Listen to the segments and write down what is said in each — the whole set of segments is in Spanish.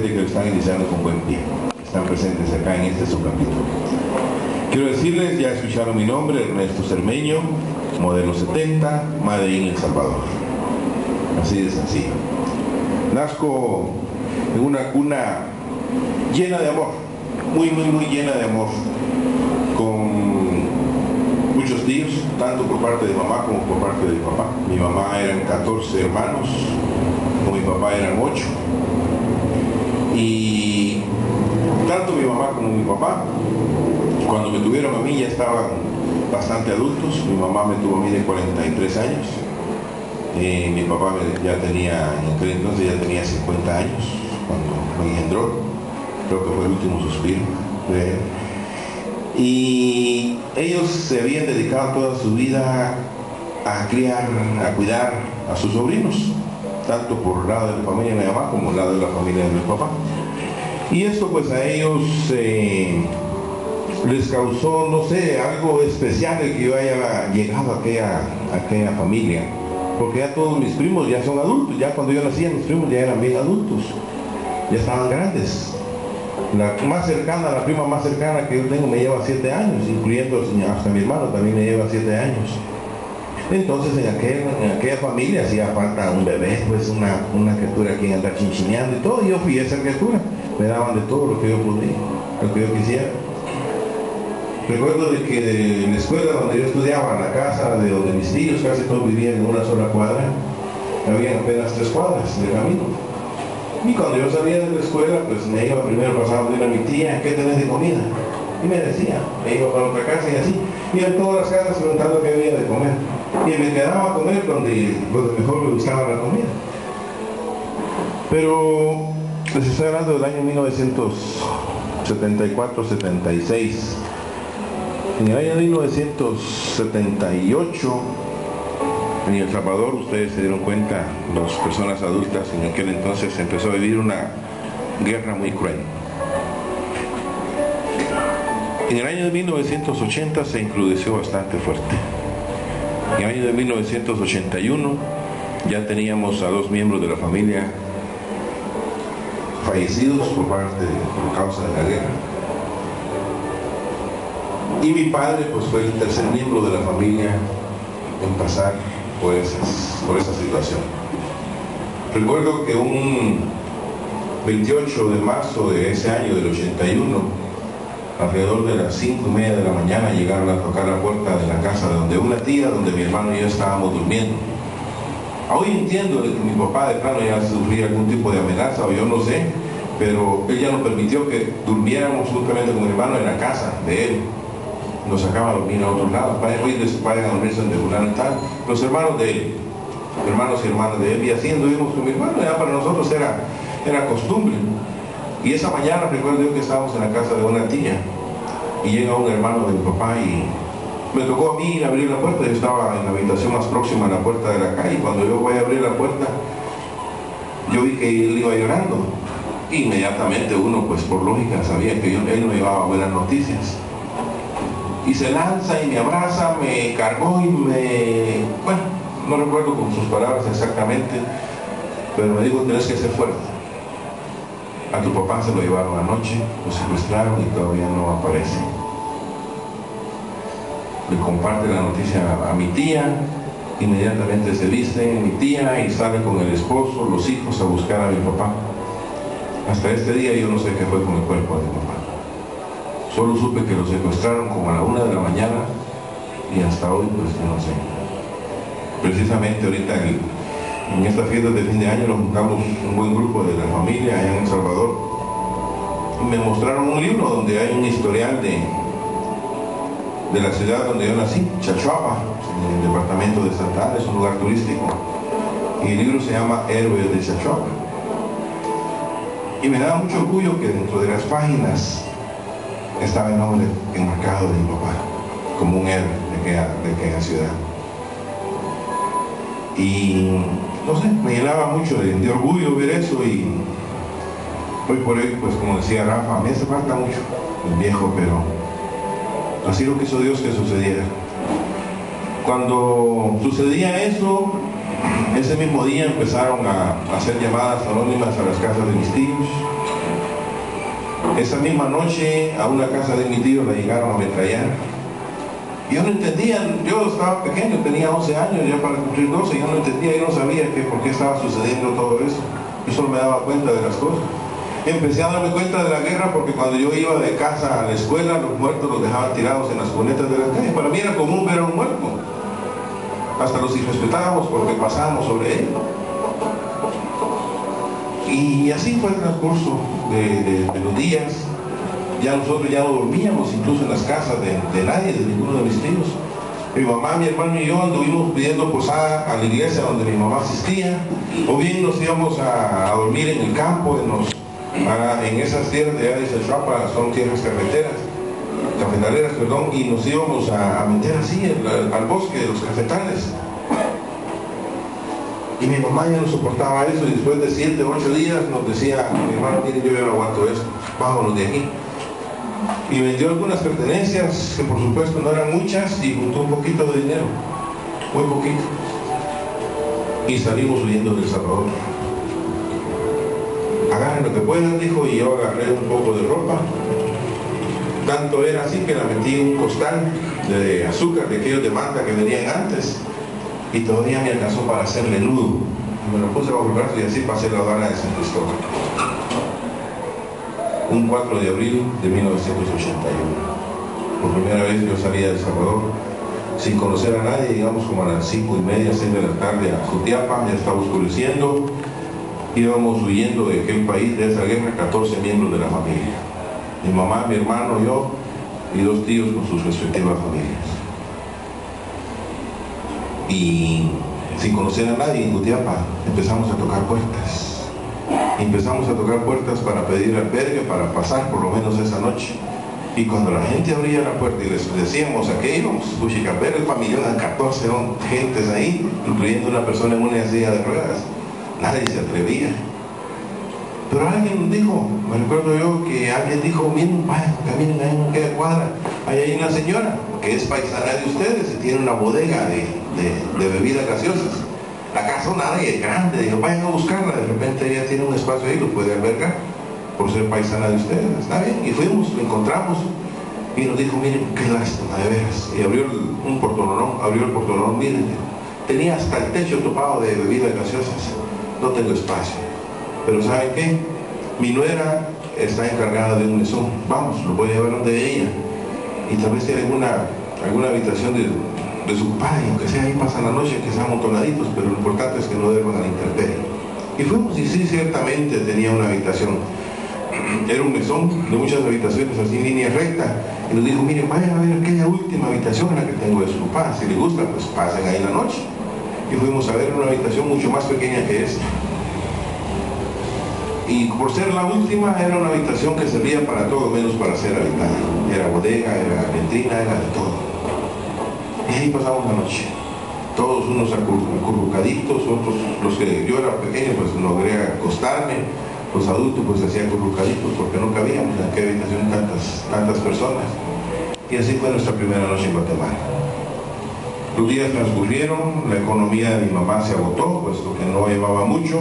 de que lo están iniciando con buen pie. Están presentes acá en este subcapítulo. Quiero decirles, ya escucharon mi nombre, Ernesto Cermeño, modelo 70, Medellín, El Salvador. Así de sencillo. Nazco en una cuna llena de amor, muy llena de amor, con muchos tíos, tanto por parte de mamá como por parte de mi papá. Mi mamá eran 14 hermanos, con mi papá eran 8. Y tanto mi mamá como mi papá, cuando me tuvieron a mí ya estaban bastante adultos. Mi mamá me tuvo a mí de 43 años. Mi papá ya tenía, en aquel entonces ya tenía 50 años cuando me engendró. Creo que fue el último suspiro de él. Y ellos se habían dedicado toda su vida a criar, a cuidar a sus sobrinos, tanto por el lado de la familia de mi mamá como el lado de la familia de mi papá. Y esto pues a ellos les causó, no sé, algo especial el que yo haya llegado a aquella familia, porque ya todos mis primos ya son adultos. Ya cuando yo nací mis primos ya eran bien adultos, ya estaban grandes. La más cercana, la prima más cercana que yo tengo me lleva 7 años, incluyendo hasta mi hermano también me lleva 7 años. Entonces en aquella familia hacía falta un bebé, pues una criatura a quien andar chinchineando y todo. Y yo fui esa criatura, me daban de todo lo que yo podía, lo que yo quisiera. Recuerdo de que de la escuela donde yo estudiaba, la casa de donde mis tíos, casi todos vivían en una sola cuadra, había apenas 3 cuadras de camino. Y cuando yo salía de la escuela, pues me iba primero, pasaba a ver a mi tía, ¿qué tenés de comida? Y me decía, me iba para otra casa y así. Iba en todas las casas preguntando qué había de comer. Y me quedaba a comer donde mejor me gustaba la comida. Pero les estoy hablando del año 1974-76. En el año 1978, en El Salvador, ustedes se dieron cuenta, las personas adultas, en aquel entonces empezó a vivir una guerra muy cruel. En el año de 1980 se encrudeció bastante fuerte. En el año de 1981 ya teníamos a 2 miembros de la familia fallecidos por causa de la guerra. Y mi padre pues fue el tercer miembro de la familia en pasar por esa situación. Recuerdo que un 28 de marzo de ese año del 81, alrededor de las 5:30 de la mañana, llegaron a tocar la puerta de la casa de una tía donde mi hermano y yo estábamos durmiendo. Hoy entiendo que mi papá de plano ya sufría algún tipo de amenaza, o yo no sé, pero él ya no permitió que durmiéramos juntamente con mi hermano en la casa de él. Nos sacaba a dormir a otro lado. Hoy vayan a dormirse donde fulano tal. Los hermanos de él, hermanos y hermanas de él, y así anduvimos con mi hermano. Ya para nosotros era costumbre. Y esa mañana recuerdo yo que estábamos en la casa de una tía y llega un hermano de mi papá y me tocó a mí abrir la puerta. Yo estaba en la habitación más próxima a la puerta de la calle, y cuando yo voy a abrir la puerta yo vi que él iba llorando. Inmediatamente uno, pues por lógica, sabía que él no llevaba buenas noticias. Y se lanza y me abraza, me cargó y bueno, no recuerdo con sus palabras exactamente, pero me dijo, tenés que ser fuerte. A tu papá se lo llevaron anoche, lo secuestraron y todavía no aparece. Le comparte la noticia a mi tía, inmediatamente se viste mi tía y sale con el esposo, los hijos, a buscar a mi papá. Hasta este día yo no sé qué fue con el cuerpo de mi papá. Solo supe que lo secuestraron como a la 1 de la mañana y hasta hoy pues yo no sé. Precisamente ahorita en esta fiesta de fin de año nos juntamos un buen grupo de la familia allá en El Salvador y me mostraron un libro donde hay un historial de la ciudad donde yo nací, Chachuapa, en el departamento de Santa Ana, es un lugar turístico, y el libro se llama Héroes de Chachuapa. Y me daba mucho orgullo que dentro de las páginas estaba el nombre enmarcado de mi papá como un héroe de aquella ciudad. Y no sé, me llenaba mucho de orgullo ver eso. Y hoy por hoy, pues como decía Rafa, me hace falta mucho el viejo, pero así lo quiso Dios que sucediera. Cuando sucedía eso, ese mismo día empezaron a hacer llamadas anónimas a las casas de mis tíos Esa misma noche a una casa de mi tío la llegaron a ametrallar. Yo no entendía, yo estaba pequeño, tenía 11 años, ya para cumplir 12, yo no entendía, yo no sabía por qué estaba sucediendo todo eso. Yo solo me daba cuenta de las cosas. Empecé a darme cuenta de la guerra porque cuando yo iba de casa a la escuela, los muertos los dejaban tirados en las cunetas de la calle. Para mí era común ver a un muerto. Hasta los irrespetábamos porque pasábamos sobre él. Y así fue el transcurso de los días. Ya nosotros ya no dormíamos incluso en las casas de nadie, de ninguno de mis tíos. Mi mamá, mi hermano y yo anduvimos pidiendo posada a la iglesia donde mi mamá asistía, o bien nos íbamos a dormir en el campo, en esas tierras de allá de Xaxuapa, son tierras cafetaleras, y nos íbamos a meter así al bosque de los cafetales. Y mi mamá ya no soportaba eso, y después de 7 u 8 días nos decía, mi hermano, mire, yo ya no aguanto esto, vámonos de aquí. Y vendió algunas pertenencias, que por supuesto no eran muchas, y juntó un poquito de dinero, muy poquito. Y salimos huyendo de El Salvador. Agarren lo que puedan, dijo, y yo agarré un poco de ropa. Tanto era así que la metí en un costal de azúcar, de aquellos de manta que venían antes, y todavía me alcanzó para hacerle nudo. Y me lo puse bajo el brazo y así pasé la aduana de San Cristóbal. Un 4 de abril de 1981. Por primera vez yo salí de El Salvador sin conocer a nadie, digamos como a las 5:30, 6 de la tarde a Jutiapa, ya estaba oscureciendo. Íbamos huyendo de aquel país, de esa guerra, 14 miembros de la familia. Mi mamá, mi hermano, yo y 2 tíos con sus respectivas familias. Y sin conocer a nadie en Jutiapa empezamos a tocar puertas. Empezamos a tocar puertas para pedir albergue, para pasar por lo menos esa noche. Y cuando la gente abría la puerta y les decíamos a qué íbamos, Cuchicapero, el familia de 14 gentes ahí, incluyendo una persona en una silla de ruedas, nadie se atrevía. Pero alguien nos dijo, me recuerdo yo que alguien dijo, miren, vaya, caminen ahí en aquella cuadra, ahí hay una señora que es paisana de ustedes y tiene una bodega de bebidas gaseosas. La casona es grande, dijo, vayan a buscarla, de repente ella tiene un espacio ahí, lo puede albergar, por ser paisana de ustedes, está bien. Y fuimos, lo encontramos, y nos dijo, miren, qué lástima, de veras. Y abrió el portonón, miren, tenía hasta el techo topado de bebidas gaseosas, no tengo espacio. Pero ¿saben qué? Mi nuera está encargada de un mesón, vamos, lo voy a llevar donde ella, y tal vez tiene alguna habitación de su padre, aunque sea ahí pasan la noche, que sean amontonaditos, pero lo importante es que no duerman a la intemperie. Y fuimos, y sí, ciertamente tenía una habitación. Era un mesón de muchas habitaciones, así en línea recta, y nos dijo, miren, vayan a ver aquella última habitación en la que tengo de su papá, si les gusta, pues pasen ahí la noche. Y fuimos a ver una habitación mucho más pequeña que esta. Y por ser la última, era una habitación que servía para todo menos para ser habitada. Era bodega, era letrina, era de todo. Y ahí pasamos la noche. Todos unos acurrucaditos, otros, los que yo era pequeño, pues logré acostarme. Los adultos pues hacían acurrucaditos porque no cabíamos en aquella habitación tantas personas. Y así fue nuestra primera noche en Guatemala. Los días transcurrieron, la economía de mi mamá se agotó, puesto que no llevaba mucho.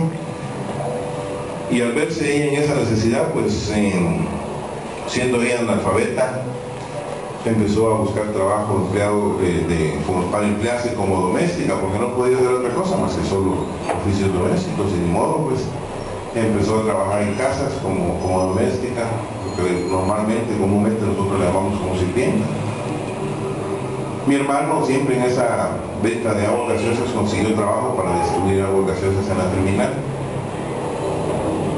Y al verse ella en esa necesidad, pues siendo ella analfabeta, empezó a buscar trabajo para emplearse como doméstica, porque no podía hacer otra cosa más que solo oficios domésticos, y de modo pues empezó a trabajar en casas como doméstica, lo que comúnmente nosotros le llamamos como sirvienta. Mi hermano siempre en esa venta de aguas gaseosas consiguió trabajo para distribuir aguas gaseosas en la terminal.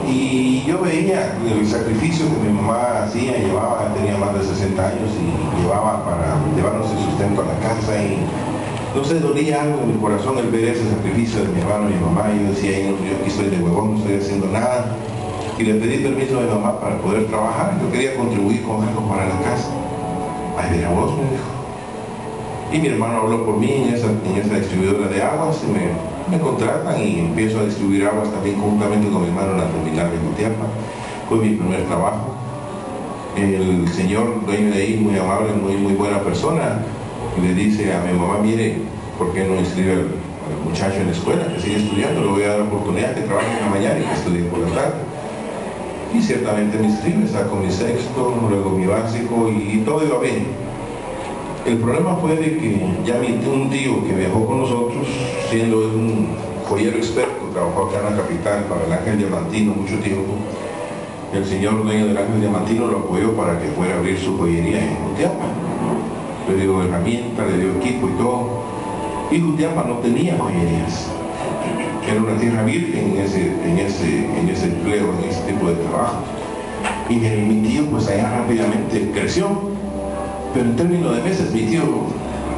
Y yo veía el sacrificio que mi mamá hacía, tenía más de 60 años y llevaba para llevarnos el sustento a la casa, y no sé, dolía algo en mi corazón el ver ese sacrificio de mi hermano y mi mamá. Y yo decía, yo aquí estoy de huevón, no estoy haciendo nada. Y le pedí permiso a mi mamá para poder trabajar. Yo quería contribuir con algo para la casa. Ay, mira vos, me dijo. Y mi hermano habló por mí en esa distribuidora de aguas, y me contratan y empiezo a distribuir aguas también conjuntamente con mi hermano en la terminal de Jutiapa. Fue mi primer trabajo. El señor dueño de ahí, muy amable, muy buena persona, y le dice a mi mamá, mire, ¿por qué no inscribe al muchacho en la escuela, que sigue estudiando? Le voy a dar la oportunidad que trabaje en la mañana y que estudie por la tarde. Y ciertamente me inscribí, saco mi sexto, luego mi básico y todo iba bien. El problema fue de que ya un tío que viajó con nosotros, siendo un joyero experto, trabajó acá en la capital para el Ángel Diamantino mucho tiempo. El señor dueño del Ángel Diamantino lo apoyó para que fuera a abrir su joyería en Jutiapa. Le dio herramientas, le dio equipo y todo. Y Jutiapa no tenía joyerías. Era una tierra virgen en ese empleo, en ese tipo de trabajo. Y mi tío pues allá rápidamente creció. Pero en términos de meses mi tío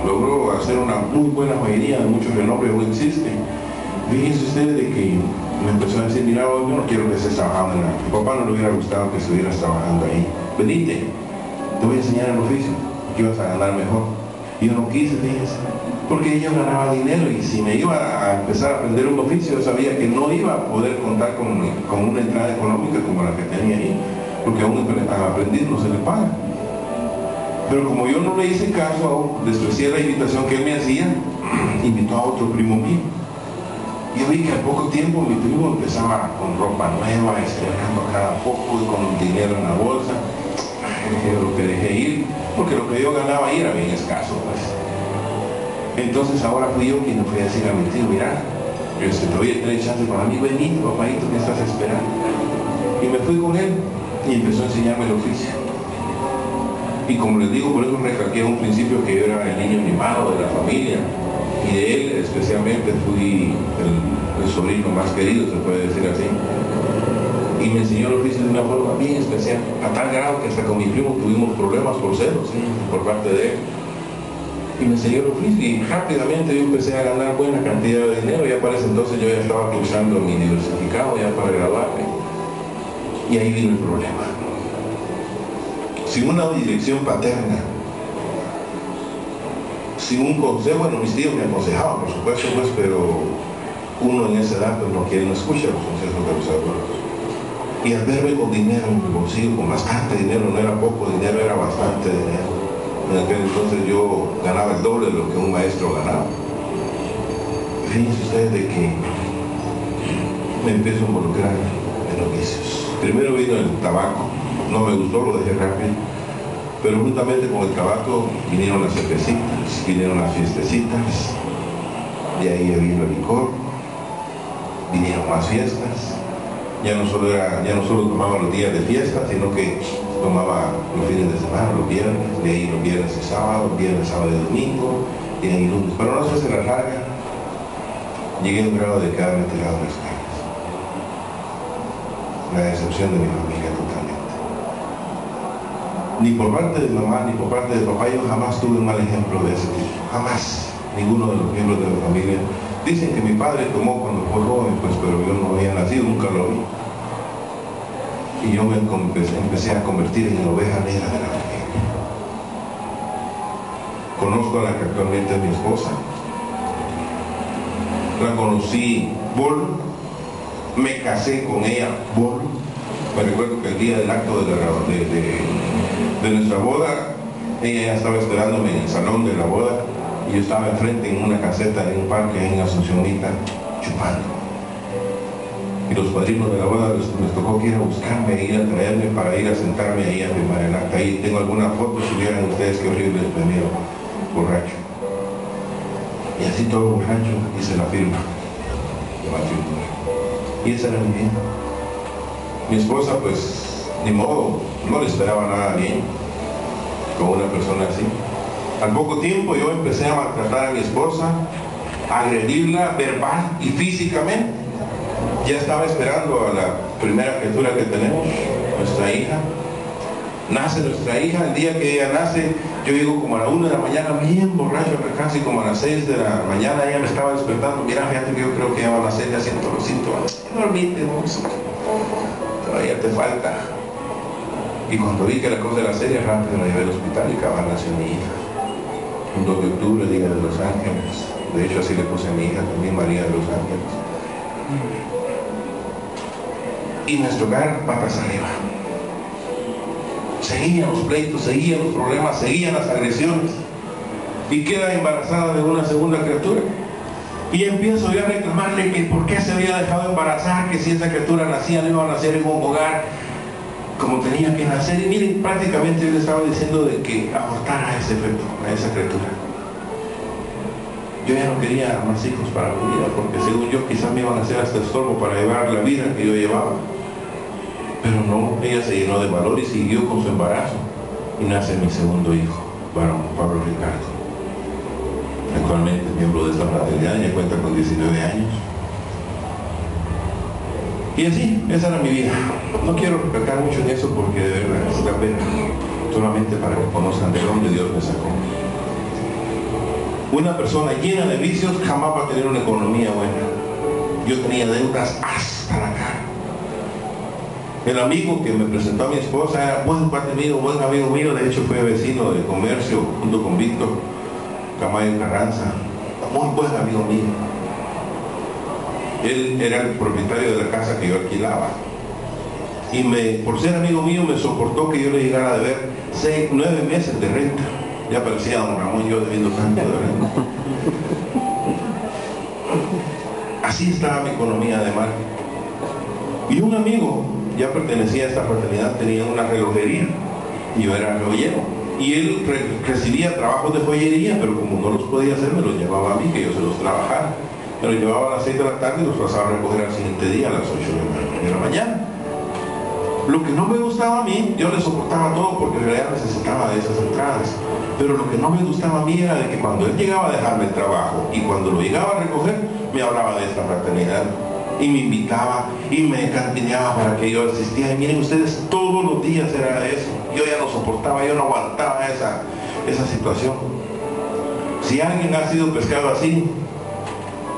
logró hacer una muy buena joyería de mucho renombre, aún existe. Fíjense ustedes de que me empezó a decir, mira, yo no quiero que estés trabajando en la... Mi papá no le hubiera gustado que estuvieras trabajando ahí. Venite, te voy a enseñar el oficio, que ibas a ganar mejor. Y yo no quise, fíjense, porque yo ganaba dinero y si me iba a empezar a aprender un oficio, yo sabía que no iba a poder contar con una entrada económica como la que tenía ahí, porque a un aprendiz no se le paga. Pero como yo no le hice caso, desprecié la invitación que él me hacía, invitó a otro primo mío. Yo vi que al poco tiempo mi primo empezaba con ropa nueva, estrenando cada poco y con dinero en la bolsa. Yo lo que dejé ir, porque lo que yo ganaba ahí era bien escaso, pues. Entonces ahora fui yo quien le fui a decir a mi tío, mira, te voy a tener chance para mí, vení, papadito, ¿qué estás esperando? Y me fui con él y empezó a enseñarme el oficio. Y como les digo, por eso recalqué en un principio que yo era el niño mimado de la familia. Y de él especialmente fui el sobrino más querido, se puede decir así. Y me enseñó el oficio de una forma bien especial, a tal grado que hasta con mi primo tuvimos problemas por celos, ¿sí?, por parte de él. Y me enseñó el oficio y rápidamente yo empecé a ganar buena cantidad de dinero. Ya para ese entonces yo ya estaba cursando mi diversificado ya para graduarme. Y ahí vino el problema. Sin una dirección paterna, sin un consejo, bueno, mis tíos me aconsejaban, por supuesto, pues, pero uno en esa edad pues, no escucha los consejos de los adultos. Y al verme con dinero en mi bolsillo, con bastante dinero, no era poco dinero, era bastante dinero. En aquel entonces yo ganaba el doble de lo que un maestro ganaba. Fíjense ustedes de que me empiezo a involucrar en los vicios. Primero vino el tabaco, no me gustó, lo dejé rápido. Pero juntamente con el tabaco vinieron las cervecitas, vinieron las fiestecitas, de ahí vino el licor, vinieron más fiestas. Ya no solo tomaba los días de fiesta, sino que tomaba los fines de semana, los viernes, de ahí los viernes y sábado, viernes, sábado y domingo, y de ahí lunes. Pero no se la larga, llegué a un grado de quedarme tirado en las calles. La decepción de mi familia totalmente. Ni por parte de mamá, ni por parte de papá, yo jamás tuve un mal ejemplo de ese tipo. Jamás. Ninguno de los miembros de la familia. Dicen que mi padre tomó cuando fue joven, pues, pero yo no había nacido, nunca lo vi. Y yo me empecé a convertir en la oveja negra de la familia. Conozco a la que actualmente es mi esposa. La conocí bolo. Me casé con ella bolo. Me recuerdo que el día del acto de nuestra boda, ella ya estaba esperándome en el salón de la boda. Y yo estaba enfrente en una caseta en un parque en Asunciónita chupando. Y los padrinos de la boda les tocó que ir a buscarme, ir a traerme para ir a sentarme ahí a firmar el acta. Ahí tengo alguna foto, si vieran ustedes qué horrible es venir borracho. Y así todo borracho hice la firma de matrimonio. Y esa era mi vida. Mi esposa pues, ni modo, no le esperaba nada bien con una persona así. Al poco tiempo yo empecé a maltratar a mi esposa, a agredirla verbal y físicamente. Ya estaba esperando a la primera criatura que tenemos, nuestra hija. Nace nuestra hija, el día que ella nace, yo llego como a la 1 de la mañana, bien borracho, casi como a las 6 de la mañana, ella me estaba despertando. Mira, fíjate que yo creo que ya van a nacer, ya siento los síntomas. Dormite, todavía te falta. Y cuando vi que la cosa era seria, rápido la llevé al hospital y cabal nació mi hija. Un 2 de octubre, Día de los Ángeles. De hecho, así le puse a mi hija también, María de los Ángeles. Y nuestro hogar, patas arriba. Seguían los pleitos, seguían los problemas, seguían las agresiones. Y queda embarazada de una segunda criatura. Y empiezo yo a reclamarle que por qué se había dejado embarazar, que si esa criatura nacía no iba a nacer en un hogar como tenía que nacer. Y miren, prácticamente yo le estaba diciendo de que abortara a ese feto, a esa criatura. Yo ya no quería más hijos para mi vida, porque según yo quizás me iban a hacer hasta estorbo para llevar la vida que yo llevaba. Pero no, ella se llenó de valor y siguió con su embarazo. Y nace mi segundo hijo, varón, Pablo Ricardo. Actualmente miembro de esta fraternidad, ya cuenta con 19 años. Y así, esa era mi vida. No quiero recalcar mucho en eso porque de verdad es la pena, solamente para que conozcan de dónde Dios me sacó. Una persona llena de vicios jamás va a tener una economía buena. Yo tenía deudas hasta la cara. El amigo que me presentó a mi esposa era buen cuate mío, buen amigo mío. De hecho fue vecino de comercio junto con Víctor Camayo Carranza, muy buen amigo mío. Él era el propietario de la casa que yo alquilaba y por ser amigo mío me soportó que yo le llegara a deber 9 meses de renta. Ya parecía don Ramón yo debiendo tanto de renta. Así estaba mi economía de mal. Y un amigo ya pertenecía a esta fraternidad, tenía una relojería y yo era relojero. Y él recibía trabajos de joyería, pero como no los podía hacer, me los llevaba a mí, que yo se los trabajara. Me los llevaba a las 6 de la tarde y los pasaba a recoger al siguiente día a las 8 de la mañana. Lo que no me gustaba a mí, yo le soportaba todo porque en realidad necesitaba de esas entradas. Pero lo que no me gustaba a mí era de que cuando él llegaba a dejarme el trabajo y cuando lo llegaba a recoger, me hablaba de esta fraternidad. Y me invitaba y me cantineaba para que yo asistiera. Y miren ustedes, todos los días era eso. Yo ya no soportaba, yo no aguantaba esa situación. Si alguien ha sido pescado así,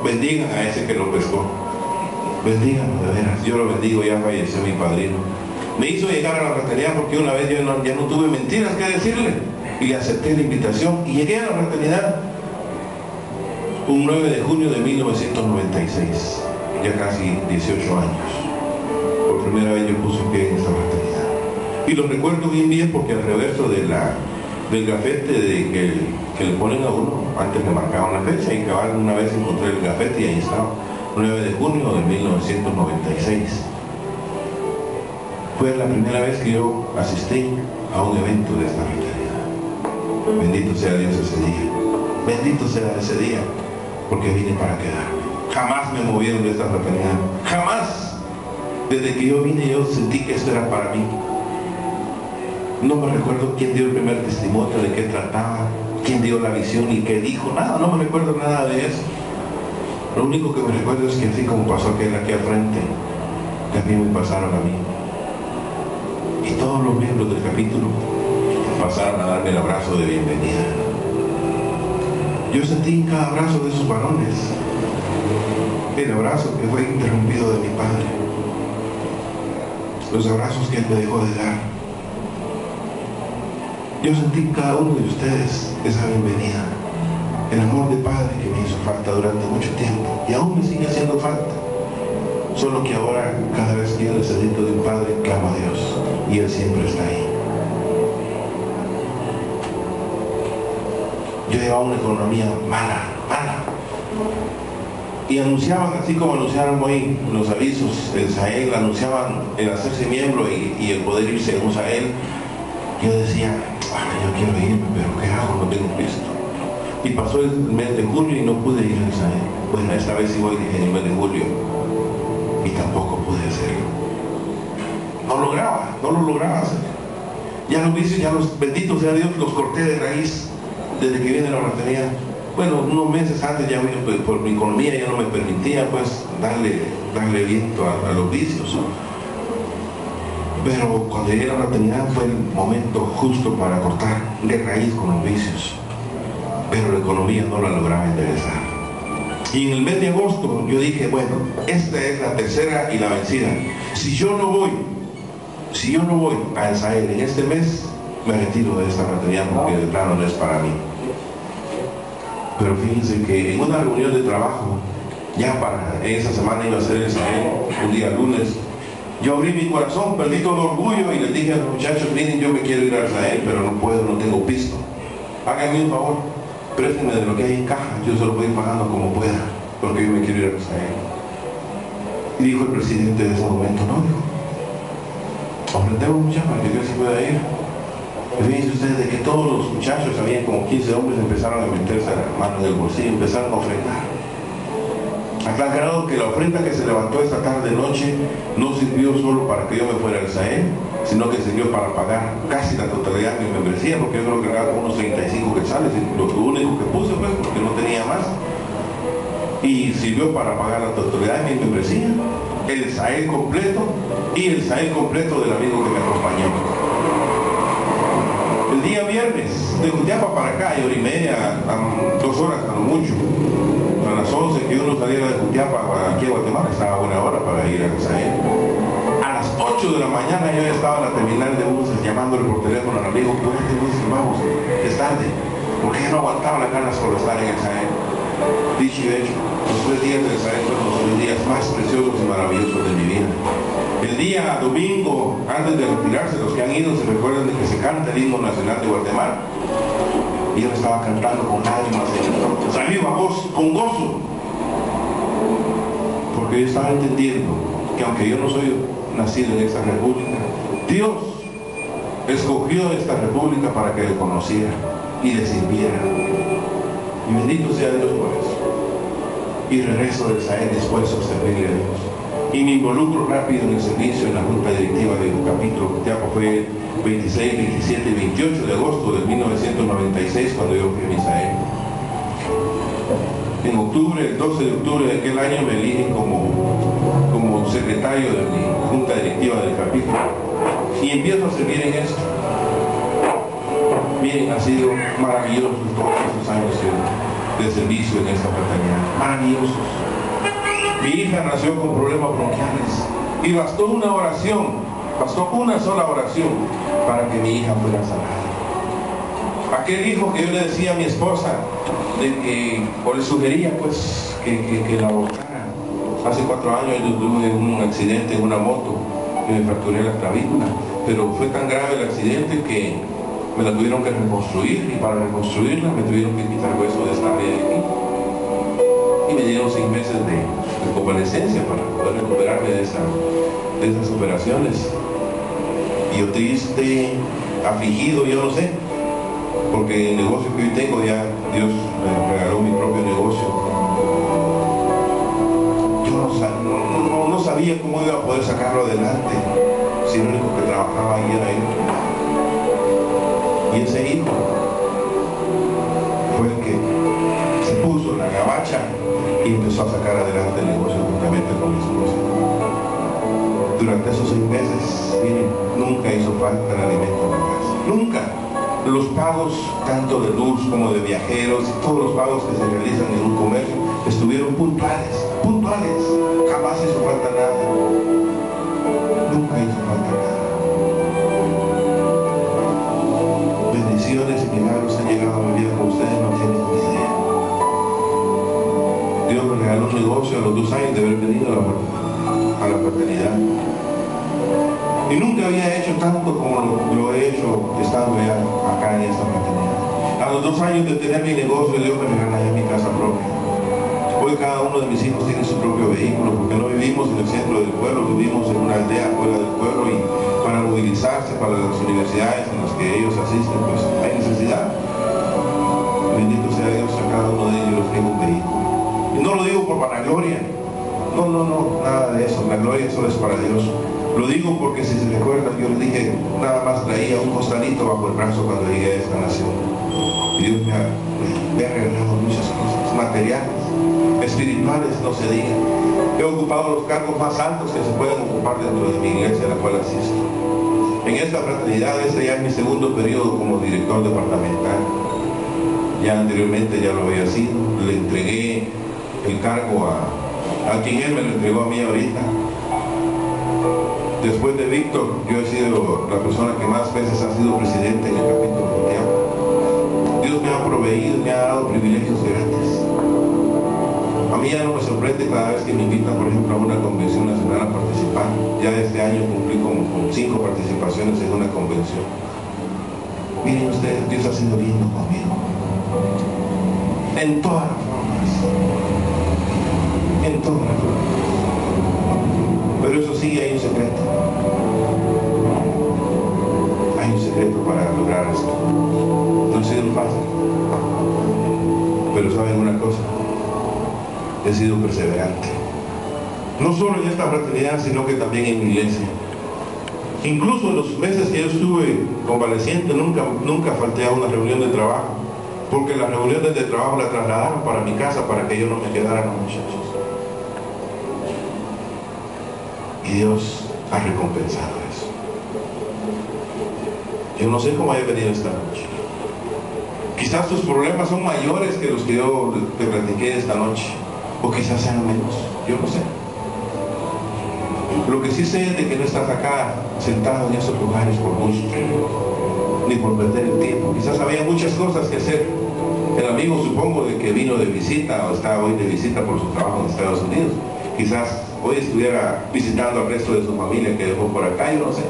bendigan a ese que lo pescó. Bendíganlo de veras. Yo lo bendigo, ya falleció mi padrino. Me hizo llegar a la fraternidad porque una vez yo ya no tuve mentiras que decirle. Y le acepté la invitación y llegué a la fraternidad un 9 de junio de 1996. Ya casi 18 años. Por primera vez yo puse pie en esta fraternidad. Y lo recuerdo bien porque al reverso del gafete que le ponen a uno, antes le marcaban la fecha y cabal una vez encontré el gafete y ahí estaba, 9 de junio de 1996. Fue la primera vez que yo asistí a un evento de esta fraternidad. Bendito sea Dios ese día. Bendito sea ese día, porque vine para quedarme. Jamás me movieron de esta fraternidad. Jamás. Desde que yo vine yo sentí que esto era para mí. No me recuerdo quién dio el primer testimonio, de qué trataba, quién dio la visión y qué dijo. Nada, no me recuerdo nada de eso. Lo único que me recuerdo es que así como pasó aquel aquí al frente, también me pasaron a mí. Y todos los miembros del capítulo pasaron a darme el abrazo de bienvenida. Yo sentí en cada abrazo de esos varones el abrazo que fue interrumpido de mi padre, los abrazos que él me dejó de dar. Yo sentí en cada uno de ustedes esa bienvenida, el amor de padre que me hizo falta durante mucho tiempo y aún me sigue haciendo falta, solo que ahora cada vez que yo necesito de un padre clamo a Dios y Él siempre está ahí. Yo llevaba una economía mala. Y anunciaban, así como anunciaron hoy los avisos, el SAEL, anunciaban el hacerse miembro y el poder irse a un SAEL. Yo decía, yo quiero irme, pero ¿qué hago? No tengo Cristo. Y pasó el mes de julio y no pude ir al SAEL. Bueno, esta vez sí voy en el mes de julio y tampoco pude hacerlo. No lo lograba hacer. Ya los vicios, benditos sea Dios, los corté de raíz desde que vine a la fraternidad. Bueno, unos meses antes ya por mi economía ya no me permitía pues darle viento a los vicios. Pero cuando llegué a la fraternidad fue el momento justo para cortar de raíz con los vicios. Pero la economía no la lograba enderezar. Y en el mes de agosto yo dije, bueno, esta es la tercera y la vencida. Si yo no voy a SAEL en este mes, me retiro de esta fraternidad porque de plano no es para mí. Pero fíjense que en una reunión de trabajo, ya en esa semana iba a ser el SAEL, un día lunes, yo abrí mi corazón, perdí todo el orgullo y les dije a los muchachos, miren, yo me quiero ir al SAEL, pero no puedo, no tengo pisto. Háganme un favor, préstenme de lo que hay en caja, yo se lo voy a ir pagando como pueda, porque yo me quiero ir al SAEL. Y dijo el presidente de ese momento, no, dijo, ofrendemos muchachos para que Dios se pueda ir. Y fíjense ustedes de que todos los muchachos, habían como 15 hombres, empezaron a meterse la mano en el bolsillo, empezaron a ofrendar. Aclarado que la ofrenda que se levantó esta tarde noche no sirvió solo para que yo me fuera al Sahel, sino que sirvió para pagar casi la totalidad de mi membresía, porque yo creo que era unos 35 quetzales, lo único que puse pues, porque no tenía más. Y sirvió para pagar la totalidad de mi membresía, el Sahel completo y el Sahel completo del amigo que me acompañó. El día viernes, de Jutiapa para acá, y hora y media, 2 horas a lo mucho. A las 11 que uno saliera de Jutiapa aquí a Guatemala, estaba buena hora para ir al Sahel. A las 8 de la mañana yo ya estaba en la terminal de buses llamándole por teléfono al amigo, vamos, es tarde, porque ya no aguantaba las ganas por estar en el Sahel. Dicho y hecho, los 3 días del Sahel fueron los 3 días más preciosos y maravillosos de mi vida. El día domingo, antes de retirarse, los que han ido se recuerdan de que se canta el himno nacional de Guatemala. Y yo estaba cantando con lágrimas, salí a voz, con gozo, porque yo estaba entendiendo que aunque yo no soy nacido en esta república, Dios escogió esta república para que le conociera y le sirviera. Y bendito sea Dios por eso. Y regreso del Sahel dispuesto a servirle a Dios. Y me involucro rápido en el servicio en la junta directiva del capítulo Jutiapa. Fue 26, 27 y 28 de agosto de 1996 cuando yo fui a Sahel. En octubre, el 12 de octubre de aquel año me eligen como secretario de mi junta directiva del capítulo. Y empiezo a servir en esto. Miren, ha sido maravilloso todos estos años de servicio en esta fraternidad. Maravillosos. Mi hija nació con problemas bronquiales y bastó una oración, bastó una sola oración para que mi hija fuera sanada. Aquel hijo que yo le decía a mi esposa, o le sugería pues que la abortara. Hace 4 años yo tuve un accidente en una moto y me fracturé la clavícula, pero fue tan grave el accidente que me la tuvieron que reconstruir, y para reconstruirla me tuvieron que quitar hueso de esta área de aquí. Y me dieron 6 meses de convalescencia para poder recuperarme de esas operaciones. Y yo triste, afligido, yo no sé, porque el negocio que hoy tengo, ya Dios me regaló mi propio negocio. Yo no sabía cómo iba a poder sacarlo adelante, si el único que trabajaba ahí era él. Y ese hijo fue el que se puso en la gabacha y empezó a sacar adelante el negocio juntamente con mi esposa. Durante esos 6 meses, miren, nunca hizo falta el alimento en la casa. Nunca. Los pagos, tanto de luz como de viajeros, y todos los pagos que se realizan en un comercio, estuvieron puntuales. Jamás hizo falta nada. Nunca hizo falta nada. Bendiciones y milagros han llegado a mi vida con ustedes, no tienen ni idea. Dios me regaló un negocio a los 2 años de haber venido a la fraternidad. Y nunca había hecho tanto como lo he hecho estando ya acá en esta fraternidad. A los 2 años de tener mi negocio, Dios me regala ya mi casa propia. Hoy cada uno de mis hijos tiene su propio vehículo, porque no vivimos en el centro del pueblo, vivimos en una aldea fuera del pueblo, y para movilizarse para las universidades en las que ellos asisten, pues hay necesidad. Bendito sea Dios, a cada uno de ellos tiene un vehículo. Y no lo digo por vanagloria, no, nada de eso, la gloria solo es para Dios. Lo digo porque si se recuerdan, yo les dije, nada más traía un costalito bajo el brazo cuando llegué a esta nación. Y Dios me ha regalado muchas cosas, materiales, espirituales, no se diga. He ocupado los cargos más altos que se pueden ocupar dentro de mi iglesia, a la cual asisto. En esta fraternidad, este ya es mi 2.º periodo como director departamental. Ya anteriormente ya lo había sido. Le entregué el cargo a quien él me lo entregó a mí ahorita. Después de Víctor, yo he sido la persona que más veces ha sido presidente en el capítulo mundial. Dios me ha proveído, me ha dado privilegios grandes. A mí ya no me sorprende cada vez que me invitan, por ejemplo, a una convención nacional a participar. Ya este año cumplí con 5 participaciones en una convención. Miren ustedes, Dios ha sido lindo conmigo. En todas las formas. En todas las formas. Pero eso sí, hay un secreto. Pero ¿saben una cosa? He sido perseverante. No solo en esta fraternidad, sino que también en mi iglesia. Incluso en los meses que yo estuve convaleciente, nunca falté a una reunión de trabajo, porque las reuniones de trabajo la trasladaron para mi casa para que yo no me quedara con los muchachos. Y Dios ha recompensado eso. Yo no sé cómo haya venido esta noche. Quizás tus problemas son mayores que los que yo te platiqué esta noche, o quizás sean menos, yo no sé. Lo que sí sé es de que no estás acá sentado en esos lugares por gusto, ni por perder el tiempo. Quizás había muchas cosas que hacer. El amigo, supongo, de que vino de visita o está hoy de visita por su trabajo en Estados Unidos. Quizás hoy estuviera visitando al resto de su familia que dejó por acá, yo no sé.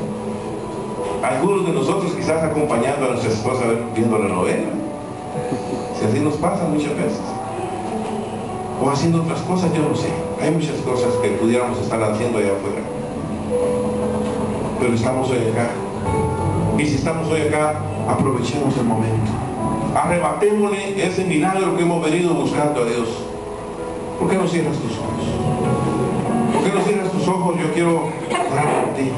Algunos de nosotros quizás acompañando a nuestra esposa viendo la novela. Si así nos pasa muchas veces. O haciendo otras cosas, yo no sé. Hay muchas cosas que pudiéramos estar haciendo allá afuera. Pero estamos hoy acá. Y si estamos hoy acá, aprovechemos el momento. Arrebatémosle ese milagro que hemos venido buscando a Dios. ¿Por qué no cierras tus ojos? ¿Por qué no cierras tus ojos? Yo quiero orar por ti.